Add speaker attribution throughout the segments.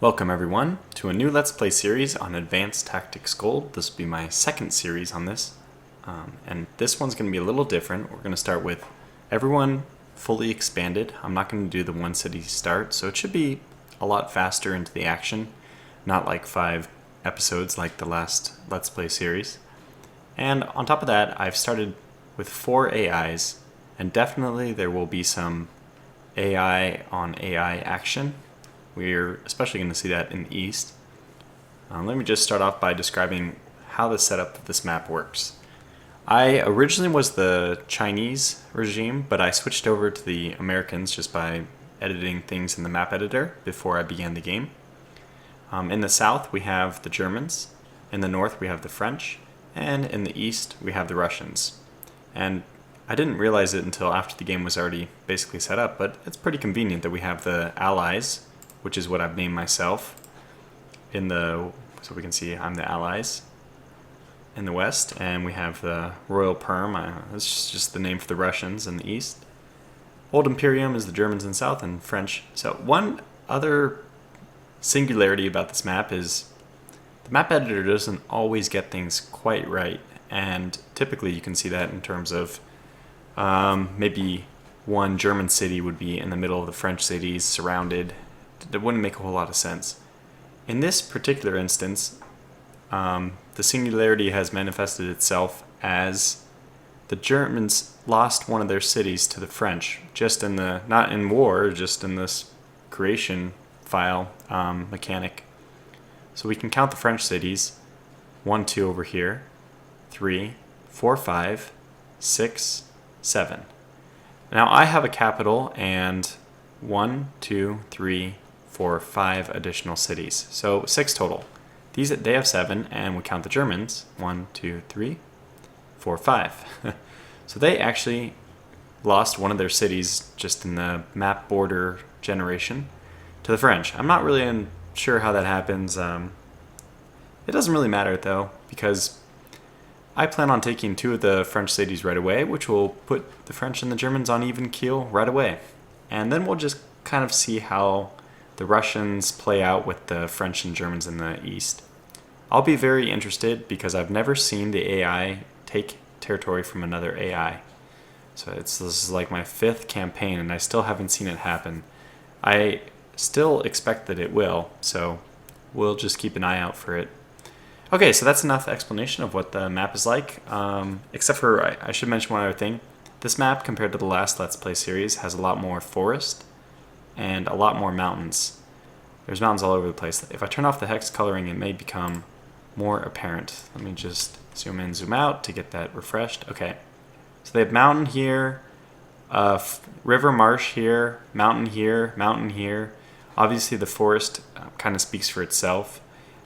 Speaker 1: Welcome everyone to a new Let's Play series on Advanced Tactics Gold. This will be my second series on this, and this one's going to be a little different. We're going to start with everyone fully expanded. I'm not going to do the one city start, so it should be a lot faster into the action, not like 5 episodes like the last Let's Play series. And on top of that, I've started with 4 AIs, and definitely there will be some AI on AI action. We're especially going to see that in the east. Let me just start off by describing how the setup of this map works. I originally was the Chinese regime, but I switched over to the Americans just by editing things in the map editor before I began the game. In the south we have the Germans, in the north we have the French, and in the east we have the Russians. And I didn't realize it until after the game was already basically set up, but it's pretty convenient that we have the Allies, which is what I've named myself, so we can see I'm the Allies in the west, and we have the Royal Perm, that's just the name for the Russians in the east. Old Imperium is the Germans in the south, and French. So one other singularity about this map is the map editor doesn't always get things quite right, and typically you can see that in terms of maybe one German city would be in the middle of the French cities, surrounded. That wouldn't make a whole lot of sense. In this particular instance, the singularity has manifested itself as the Germans lost one of their cities to the French, not in war, just in this creation file mechanic. So we can count the French cities: 1, 2 over here, 3, 4, 5, 6, 7. Now I have a capital and 1, 2, 3, 4, 5 additional cities. So 6 total. They have 7, and we count the Germans. 1, 2, 3, 4, 5. So they actually lost one of their cities just in the map border generation to the French. I'm not really sure how that happens. It doesn't really matter though, because I plan on taking 2 of the French cities right away, which will put the French and the Germans on even keel right away. And then we'll just kind of see how the Russians play out with the French and Germans in the east. I'll be very interested because I've never seen the AI take territory from another AI. So this is like my 5th campaign and I still haven't seen it happen. I still expect that it will, so we'll just keep an eye out for it. Okay, so that's enough explanation of what the map is like, except for I should mention one other thing. This map, compared to the last Let's Play series, has a lot more forest and a lot more mountains. There's mountains all over the place. If I turn off the hex coloring, it may become more apparent. Let me just zoom in, zoom out to get that refreshed. Okay, so they have mountain here, river marsh here, mountain here, mountain here. Obviously the forest kind of speaks for itself.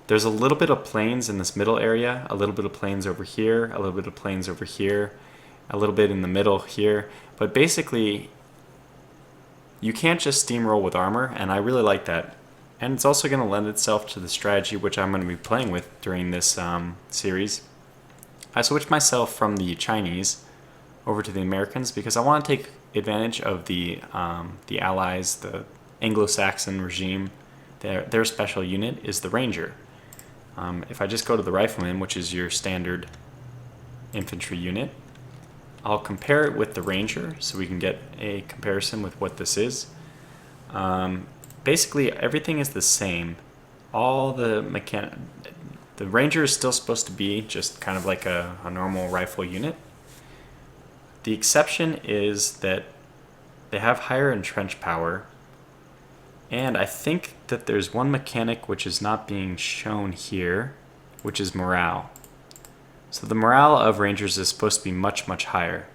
Speaker 1: There's a little bit of plains in this middle area, a little bit of plains over here, a little bit of plains over here, a little bit in the middle here, but basically you can't just steamroll with armor, and I really like that. And it's also going to lend itself to the strategy which I'm going to be playing with during this series. I switched myself from the Chinese over to the Americans because I want to take advantage of the Allies, the Anglo-Saxon regime. Their special unit is the Ranger. If I just go to the Rifleman, which is your standard infantry unit, I'll compare it with the Ranger so we can get a comparison with what this is. Basically, everything is the same. The Ranger is still supposed to be just kind of like a normal rifle unit. The exception is that they have higher entrench power, and I think that there's one mechanic which is not being shown here, which is morale. So the morale of Rangers is supposed to be much, much higher.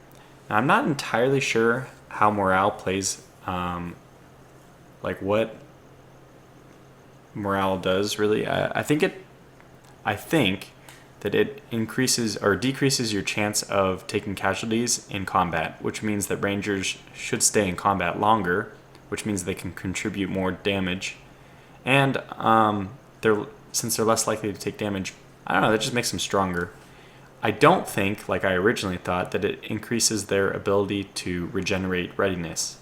Speaker 1: Now, I'm not entirely sure how morale plays, like what morale does really. I think that it increases or decreases your chance of taking casualties in combat, which means that Rangers should stay in combat longer, which means they can contribute more damage. And since they're less likely to take damage, I don't know, that just makes them stronger. I don't think, like I originally thought, that it increases their ability to regenerate readiness.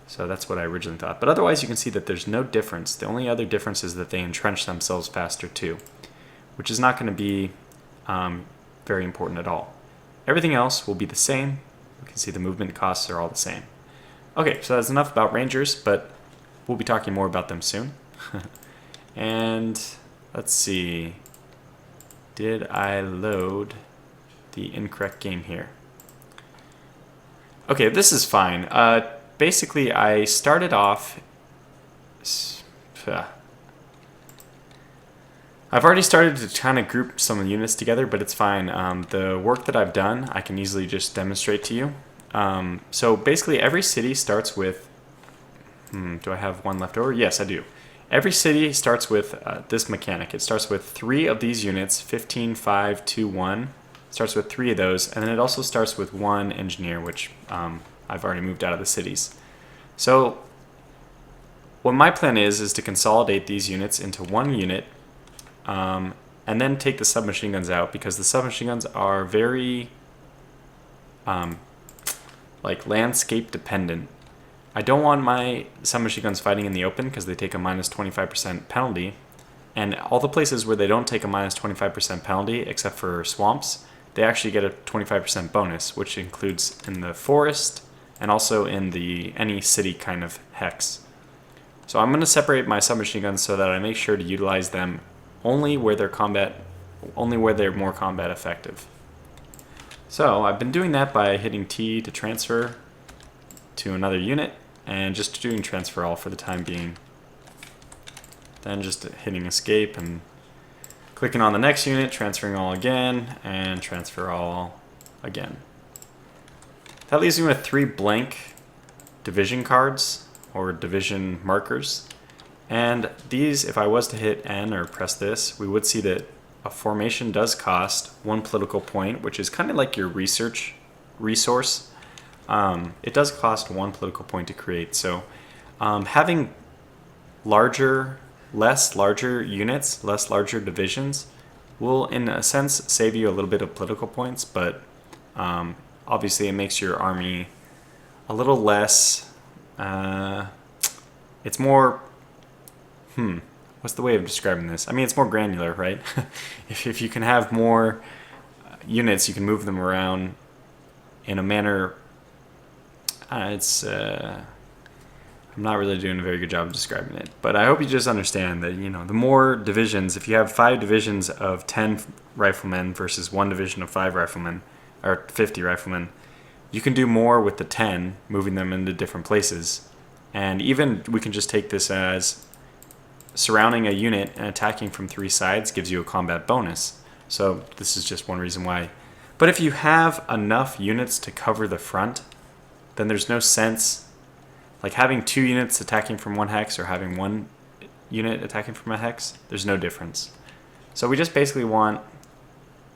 Speaker 1: So that's what I originally thought. But otherwise, you can see that there's no difference. The only other difference is that they entrench themselves faster too, which is not going to be very important at all. Everything else will be the same. You can see the movement costs are all the same. Okay, so that's enough about Rangers, but we'll be talking more about them soon. And let's see. Did I load the incorrect game here? Okay, this is fine. Basically, I started off... I've already started to kind of group some of the units together, but it's fine. The work that I've done, I can easily just demonstrate to you. So basically, every city starts with... do I have one left over? Yes, I do. Every city starts with this mechanic. It starts with 3 of these units, 15, 5, 2, 1. Starts with 3 of those, and then it also starts with 1 engineer, which I've already moved out of the cities. So what my plan is to consolidate these units into 1 unit, and then take the submachine guns out, because the submachine guns are very like landscape dependent. I don't want my submachine guns fighting in the open because they take a minus 25% penalty, and all the places where they don't take a minus 25% penalty, except for swamps, they actually get a 25% bonus, which includes in the forest and also in the any city kind of hex. So I'm going to separate my submachine guns so that I make sure to utilize them only where they're more combat effective. So I've been doing that by hitting T to transfer to another unit and just doing transfer all for the time being. Then just hitting escape and clicking on the next unit, transferring all again, and transfer all again. That leaves me with 3 blank division cards or division markers. And these, if I was to hit N or press this, we would see that a formation does cost 1 political point, which is kind of like your research resource. It does cost 1 political point to create. So having less larger units, less larger divisions will, in a sense, save you a little bit of political points, but obviously it makes your army a little less, it's more, what's the way of describing this? I mean, it's more granular, right? if you can have more units, you can move them around in a manner, I'm not really doing a very good job of describing it, but I hope you just understand that, the more divisions, if you have 5 divisions of 10 riflemen versus 1 division of 5 riflemen, or 50 riflemen, you can do more with the 10, moving them into different places. And even we can just take this as surrounding a unit and attacking from 3 sides gives you a combat bonus. So this is just one reason why. But if you have enough units to cover the front, then there's no sense, like having 2 units attacking from 1 hex or having 1 unit attacking from a hex, there's no difference. So we just basically want,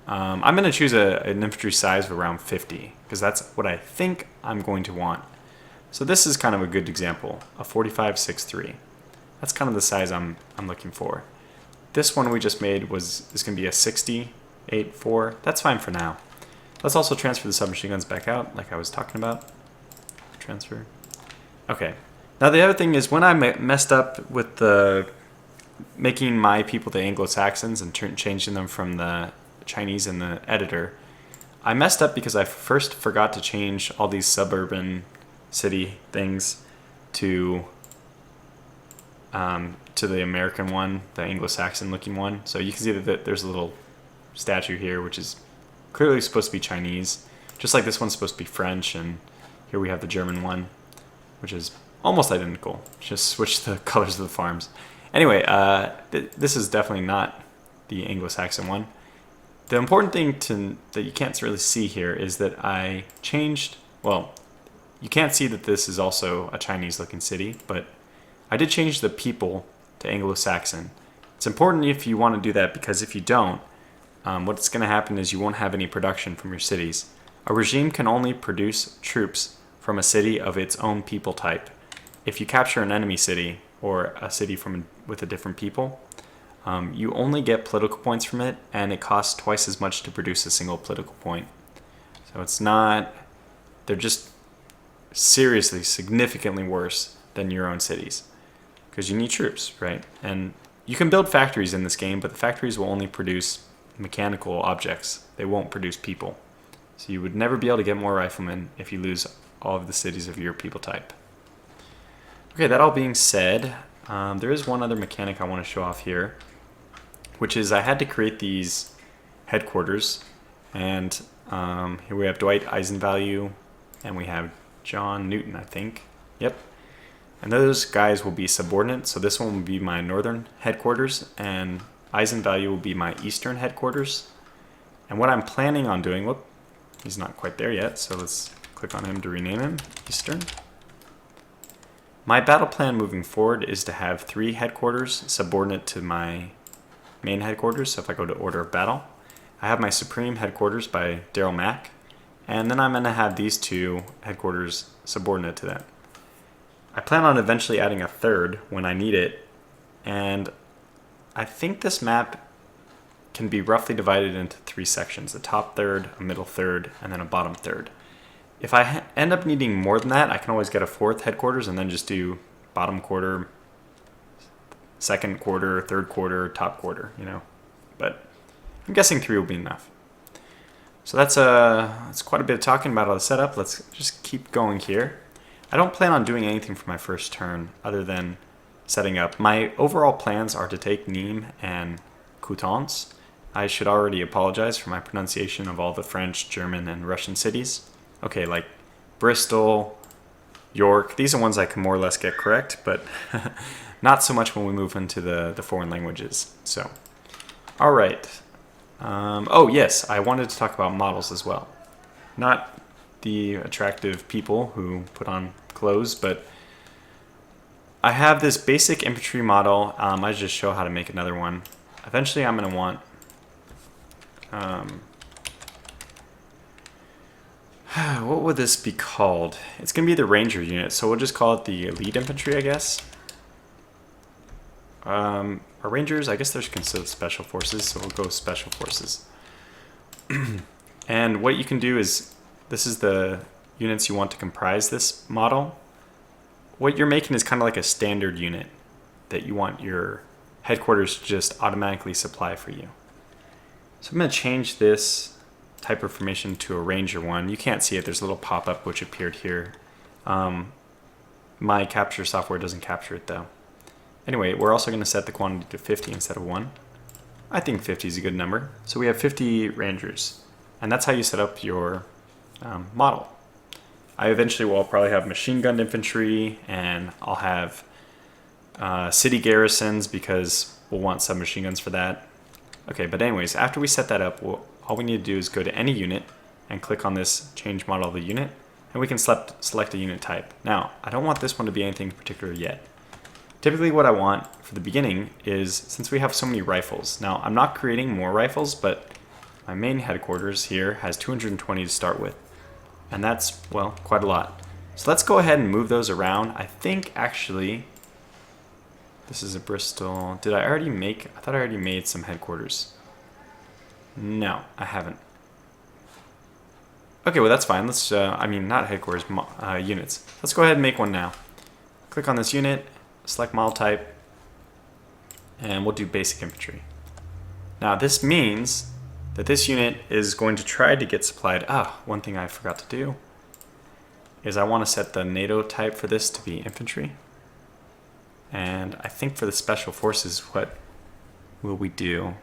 Speaker 1: I'm going to choose an infantry size of around 50, because that's what I think I'm going to want. So this is kind of a good example, a 45-6-3. That's kind of the size I'm looking for. This one we just made is going to be a 60-8-4. That's fine for now. Let's also transfer the submachine guns back out, like I was talking about. Transfer. Okay. Now the other thing is, when I messed up with making my people the Anglo-Saxons and changing them from the Chinese in the editor, I messed up because I first forgot to change all these suburban city things to the American one, the Anglo-Saxon looking one. So you can see that there's a little statue here, which is clearly supposed to be Chinese, just like this one's supposed to be French, and here we have the German one, which is almost identical. Just switch the colors of the farms. Anyway, this is definitely not the Anglo-Saxon one. The important thing that you can't really see here is that I changed, well, you can't see that this is also a Chinese-looking city, but I did change the people to Anglo-Saxon. It's important if you want to do that, because if you don't, what's going to happen is you won't have any production from your cities. A regime can only produce troops from a city of its own people type. If you capture an enemy city or a city with a different people, you only get political points from it, and it costs twice as much to produce a single political point. So it's not, they're just seriously, significantly worse than your own cities. Because you need troops, right? And you can build factories in this game, but the factories will only produce mechanical objects. They won't produce people. So you would never be able to get more riflemen if you lose all of the cities of your people type. Okay, that all being said, there is one other mechanic I want to show off here, which is I had to create these headquarters. And here we have Dwight Eisenvalue, and we have John Newton, I think. Yep. And those guys will be subordinate. So this one will be my northern headquarters, and Eisenvalue will be my eastern headquarters. And what I'm planning on doing, whoop, he's not quite there yet, so let's click on him to rename him Eastern. My battle plan moving forward is to have 3 headquarters subordinate to my main headquarters. So if I go to order of battle, I have my Supreme headquarters by Daryl Mack, and then I'm going to have these 2 headquarters subordinate to that. I plan on eventually adding a 3rd when I need it, and I think this map can be roughly divided into 3 sections: a top 3rd, a middle 3rd, and then a bottom 3rd. If I end up needing more than that, I can always get a 4th headquarters and then just do bottom quarter, second quarter, third quarter, top quarter, you know. But I'm guessing 3 will be enough. So that's quite a bit of talking about all the setup. Let's just keep going here. I don't plan on doing anything for my first turn other than setting up. My overall plans are to take Nîmes and Coutances. I should already apologize for my pronunciation of all the French, German, and Russian cities. Okay, like Bristol, York, these are ones I can more or less get correct, but not so much when we move into the foreign languages. So, all right. Oh, yes, I wanted to talk about models as well. Not the attractive people who put on clothes, but I have this basic infantry model. I just show how to make another one. Eventually I'm going to want what would this be called? It's going to be the ranger unit, so we'll just call it the elite infantry, I guess. Our rangers, I guess there's considered special forces, so we'll go with special forces. And what you can do is, this is the units you want to comprise this model. What you're making is kind of like a standard unit that you want your headquarters to just automatically supply for you. So I'm going to change this type of formation to a ranger one. You can't see it, there's a little pop-up which appeared here. My capture software doesn't capture it though. Anyway, we're also going to set the quantity to 50 instead of 1. I think 50 is a good number. So we have 50 rangers, and that's how you set up your model. I eventually will probably have machine gun infantry, and I'll have city garrisons because we'll want submachine guns for that. Okay, but anyways, after we set that up, all we need to do is go to any unit and click on this change model of the unit, and we can select a unit type. Now, I don't want this one to be anything particular yet. Typically what I want for the beginning is, since we have so many rifles, now I'm not creating more rifles, but my main headquarters here has 220 to start with. And that's, well, quite a lot. So let's go ahead and move those around. I think actually, this is a Bristol. Did I already make, I thought I already made some headquarters. No, I haven't. Okay, well that's fine. Let's, I mean, not headquarters, units. Let's go ahead and make one now. Click on this unit, select model type, and we'll do basic infantry. Now this means that this unit is going to try to get supplied. One thing I forgot to do is I want to set the NATO type for this to be infantry. And I think for the special forces, what will we do?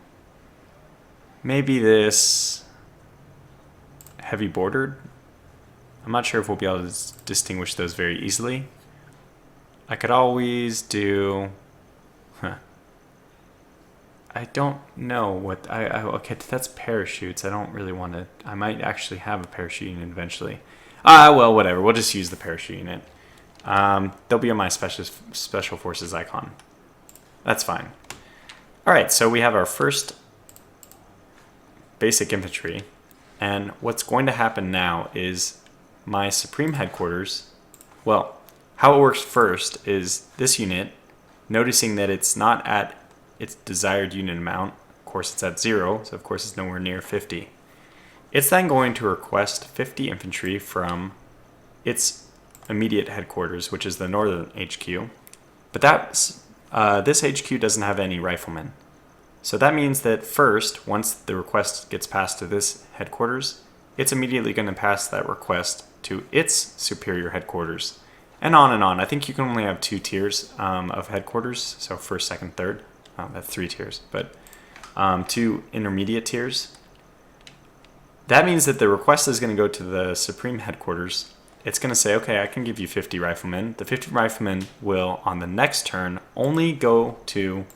Speaker 1: Maybe this heavy bordered. I'm not sure if we'll be able to distinguish those very easily. I could always do, I don't know what, okay, that's parachutes. I don't really want to, I might actually have a parachute unit eventually. Well, whatever, we'll just use the parachute unit. They'll be on my special forces icon. That's fine. All right, so we have our first basic infantry. And what's going to happen now is my Supreme headquarters, well, how it works first is this unit, noticing that it's not at its desired unit amount, of course it's at 0, so of course it's nowhere near 50. It's then going to request 50 infantry from its immediate headquarters, which is the northern HQ. But this HQ doesn't have any riflemen. So that means that first, once the request gets passed to this headquarters, it's immediately going to pass that request to its superior headquarters. And on and on. I think you can only have 2 tiers of headquarters. So first, second, third. That's 3 tiers. But 2 intermediate tiers. That means that the request is going to go to the supreme headquarters. It's going to say, okay, I can give you 50 riflemen. The 50 riflemen will, on the next turn, only go to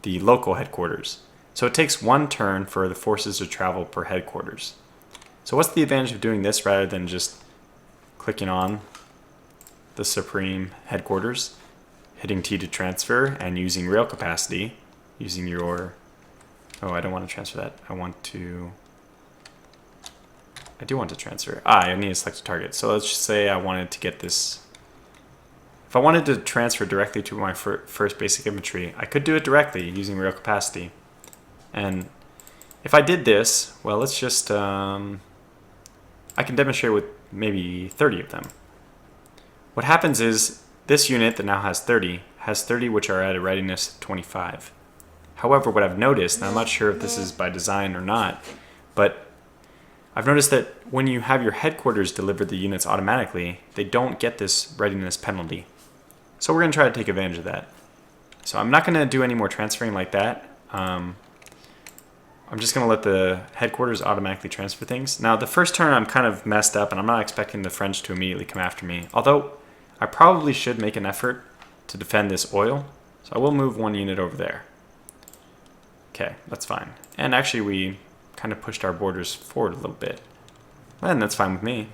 Speaker 1: the local headquarters. So it takes 1 turn for the forces to travel per headquarters. So what's the advantage of doing this rather than just clicking on the supreme headquarters, hitting T to transfer, and using rail capacity, using your... Oh, I don't want to transfer that. I do want to transfer. I need to select a target. So let's just say I wanted to get this. If I wanted to transfer directly to my first basic infantry, I could do it directly using rail capacity. And if I did this, well, let's just, I can demonstrate with maybe 30 of them. What happens is this unit that now has 30 which are at a readiness of 25. However, what I've noticed, and I'm not sure if this is by design or not, but I've noticed that when you have your headquarters deliver the units automatically, they don't get this readiness penalty. So we're going to try to take advantage of that. So I'm not going to do any more transferring like that. I'm just going to let the headquarters automatically transfer things. Now the first turn I'm kind of messed up and I'm not expecting the French to immediately come after me. Although I probably should make an effort to defend this oil. So I will move 1 unit over there. Okay, that's fine. And actually we kind of pushed our borders forward a little bit. And that's fine with me.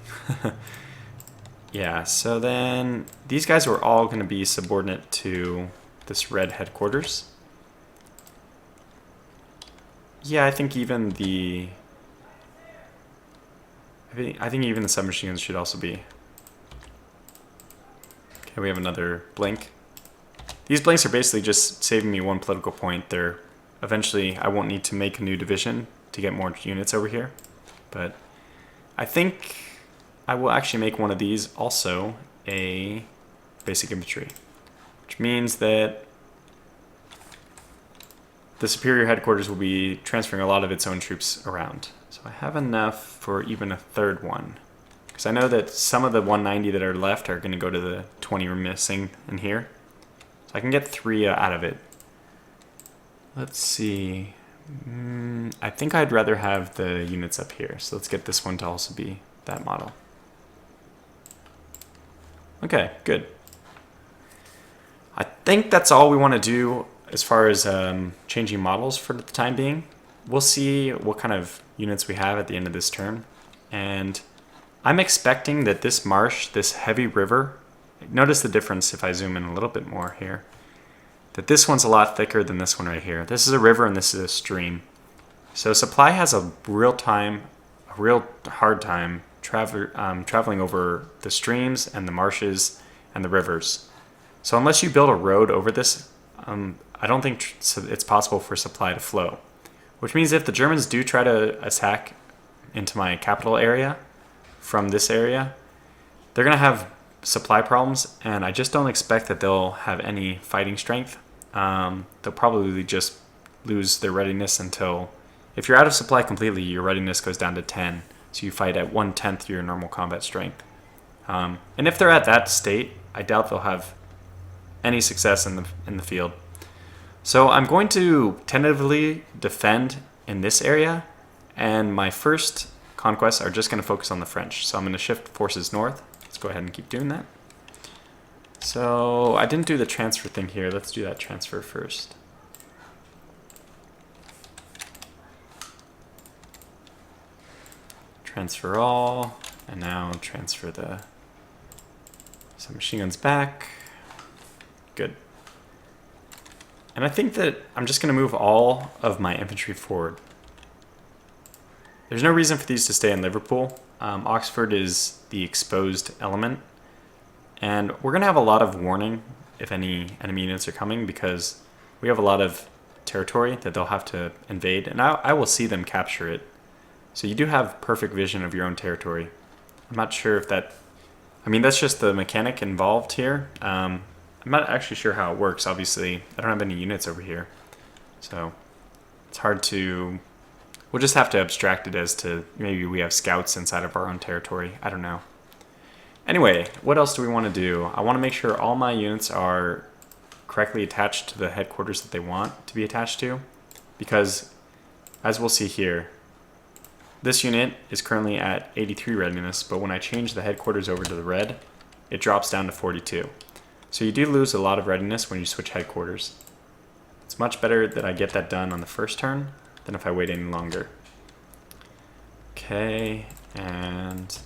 Speaker 1: Yeah, so then these guys were all going to be subordinate to this red headquarters. Yeah, I think even the... I think even the submachine guns should also be. Okay, we have another blink. These blinks are basically just saving me 1 political point. Eventually I won't need to make a new division to get more units over here. But I think I will actually make one of these also a basic infantry, which means that the superior headquarters will be transferring a lot of its own troops around. So I have enough for even a 3rd one. Because I know that some of the 190 that are left are going to go to the 20 we're missing in here. So I can get 3 out of it. Let's see. I think I'd rather have the units up here. So let's get this one to also be that model. Okay, good. I think that's all we want to do as far as changing models for the time being. We'll see what kind of units we have at the end of this turn. And I'm expecting that this marsh, this heavy river, notice the difference if I zoom in a little bit more here, that this one's a lot thicker than this one right here. This is a river and this is a stream. So supply has a real hard time traveling over the streams and the marshes and the rivers. So unless you build a road over this, I don't think it's possible for supply to flow. Which means if the Germans do try to attack into my capital area from this area, they're going to have supply problems, and I just don't expect that they'll have any fighting strength. They'll probably just lose their readiness until... If you're out of supply completely, your readiness goes down to 10. So you fight at 1/10 your normal combat strength. And if they're at that state, I doubt they'll have any success in the field. So I'm going to tentatively defend in this area, and my first conquests are just going to focus on the French. So I'm going to shift forces north. Let's go ahead and keep doing that. So I didn't do the transfer thing here. Let's do that transfer first. Transfer all, and now transfer some machine guns back. Good. And I think that I'm just going to move all of my infantry forward. There's no reason for these to stay in Liverpool. Oxford is the exposed element. And we're going to have a lot of warning if any enemy units are coming, because we have a lot of territory that they'll have to invade. And I will see them capture it. So you do have perfect vision of your own territory. I'm not sure if that I mean, that's just the mechanic involved here. I'm not actually sure how it works. Obviously, I don't have any units over here, so it's hard to... We'll just have to abstract it as to maybe we have scouts inside of our own territory. I don't know. Anyway, what else do we want to do? I want to make sure all my units are correctly attached to the headquarters that they want to be attached to, because as we'll see here, this unit is currently at 83 readiness, but when I change the headquarters over to the red, it drops down to 42. So you do lose a lot of readiness when you switch headquarters. It's much better that I get that done on the first turn than if I wait any longer. Okay, and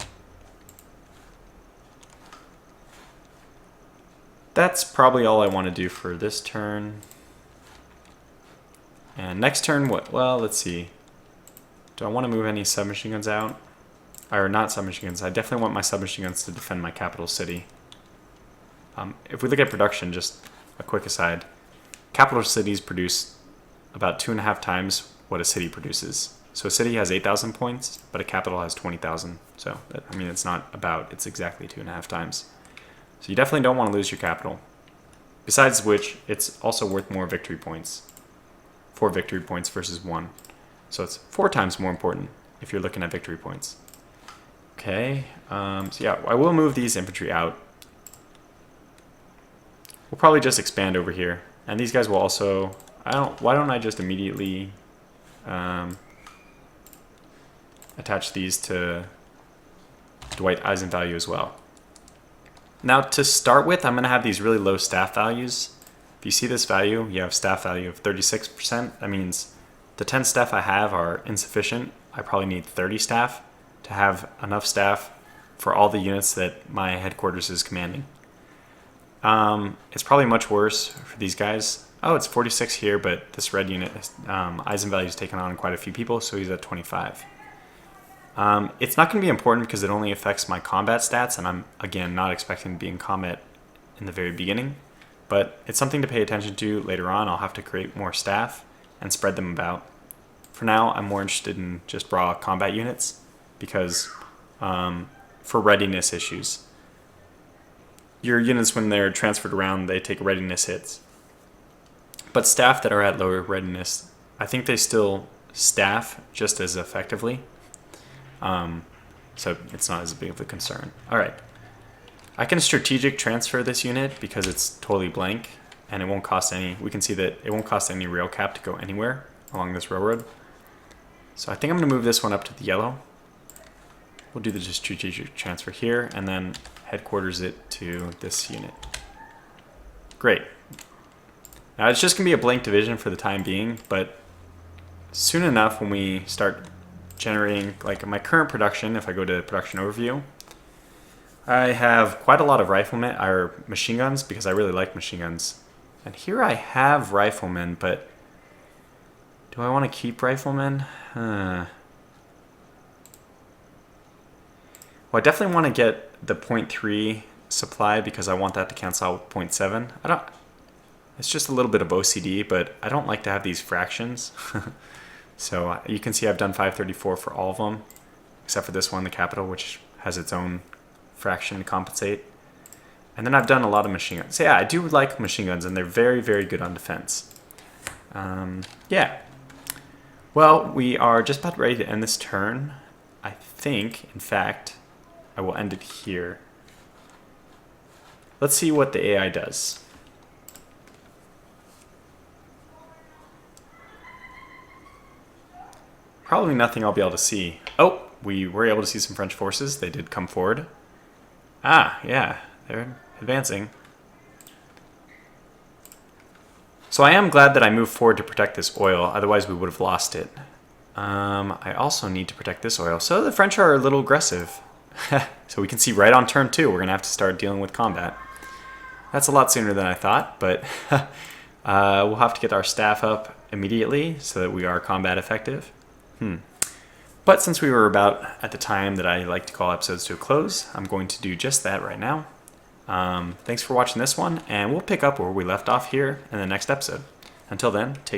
Speaker 1: that's probably all I want to do for this turn. And next turn, what? Well, let's see. Do I want to move any submachine guns out? Or not submachine guns. I definitely want my submachine guns to defend my capital city. If we look at production, just a quick aside, capital cities produce about 2.5 times what a city produces. So a city has 8,000 points, but a capital has 20,000. So, I mean, it's not about, it's exactly 2.5 times. So you definitely don't want to lose your capital. Besides which, it's also worth more victory points. 4 victory points versus 1. So it's 4 times more important if you're looking at victory points. Okay, so yeah, I will move these infantry out. We'll probably just expand over here. And these guys will also, why don't I just immediately attach these to Dwight Eisenvalue as well. Now to start with, I'm going to have these really low staff values. If you see this value, you have staff value of 36%. That means the 10 staff I have are insufficient. I probably need 30 staff to have enough staff for all the units that my headquarters is commanding. It's probably much worse for these guys. Oh, it's 46 here, but this red unit, Eisenvalue has taken on quite a few people, so he's at 25. It's not going to be important because it only affects my combat stats, and I'm, again, not expecting to be in combat in the very beginning. But it's something to pay attention to later on. I'll have to create more staff and spread them about. For now, I'm more interested in just raw combat units because for readiness issues. Your units, when they're transferred around, they take readiness hits. But staff that are at lower readiness, I think they still staff just as effectively. So it's not as big of a concern. All right. I can strategic transfer this unit because it's totally blank and it won't cost any, we can see that it won't cost any rail cap to go anywhere along this railroad. So I think I'm going to move this one up to the yellow. We'll do the strategic transfer here and then headquarters it to this unit. Great. Now it's just going to be a blank division for the time being, but soon enough when we start generating, like my current production, if I go to production overview, I have quite a lot of riflemen, or machine guns, because I really like machine guns. And here I have riflemen, but do I want to keep riflemen? Well, I definitely want to get the 0.3 supply because I want that to cancel out with 0.7. It's just a little bit of OCD, but I don't like to have these fractions. So you can see I've done 534 for all of them, except for this one, the capital, which has its own fraction to compensate. And then I've done a lot of machine guns. So yeah, I do like machine guns, and they're very, very good on defense. Yeah. Well, we are just about ready to end this turn. I think, in fact, I will end it here. Let's see what the AI does. Probably nothing I'll be able to see. Oh, we were able to see some French forces. They did come forward. Ah, yeah, they're advancing. So I am glad that I moved forward to protect this oil, otherwise we would have lost it. I also need to protect this oil. So the French are a little aggressive. So we can see right on turn 2, we're going to have to start dealing with combat. That's a lot sooner than I thought, but we'll have to get our staff up immediately so that we are combat effective. But since we were about at the time that I like to call episodes to a close, I'm going to do just that right now. Thanks for watching this one, and we'll pick up where we left off here in the next episode. Until then, take care.